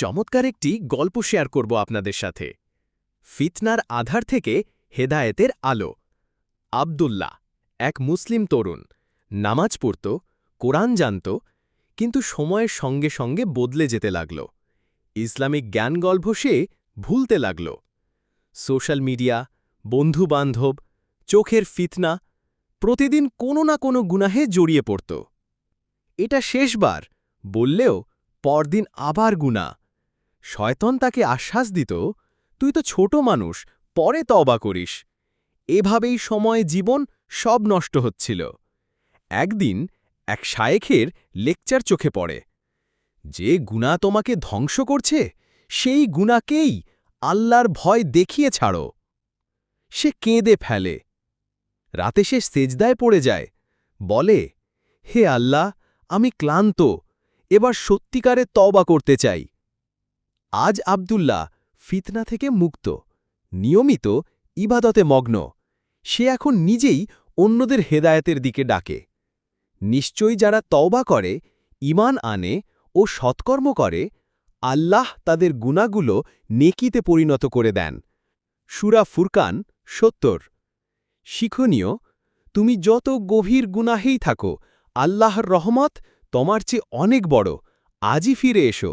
চমৎকার একটি গল্প শেয়ার করব আপনাদের সাথে। ফিতনার আধার থেকে হেদায়েতের আলো। আব্দুল্লাহ, এক মুসলিম তরুণ, নামাজ পড়ত, কোরআন জানত, কিন্তু সময়ের সঙ্গে সঙ্গে বদলে যেতে লাগল। ইসলামিক জ্ঞানগল্প সে ভুলতে লাগল। সোশ্যাল মিডিয়া, বন্ধু-বান্ধব, চোখের ফিতনা, প্রতিদিন কোনো না কোনো গুনাহে জড়িয়ে পড়ত। এটা শেষবার বললেও পরদিন আবার গুনাহ। শয়তান তাকে আশ্বাস দিত, তুই তো ছোট মানুষ, পরে তওবা করিস। এভাবেই সময় জীবন সব নষ্ট হচ্ছিল। একদিন এক শায়েখের লেকচার চোখে পড়ে, যে গুনাহ তোমাকে ধ্বংস করছে সেই গুনাহকেই আল্লাহর ভয় দেখিয়ে ছাড়ো। সে কেঁদে ফেলে। রাতে সে সেজদায় পড়ে যায়, বলে, হে আল্লাহ, আমি ক্লান্ত, এবার সত্যিকারে তওবা করতে চাই। আজ আব্দুল্লাহ ফিতনা থেকে মুক্ত, নিয়মিত ইবাদতে মগ্ন। সে এখন নিজেই অন্যদের হেদায়েতের দিকে ডাকে। নিশ্চয়ই যারা তওবা করে, ঈমান আনে ও সৎকর্ম করে, আল্লাহ তাদের গুনাহগুলো নেকিতে পরিণত করে দেন। সূরা ফুরকান ৭০। শিক্ষণীয়, তুমি যত গভীর গুনাহেই থাকো, আল্লাহর রহমত তোমার চেয়ে অনেক বড়। আজই ফিরে এসো।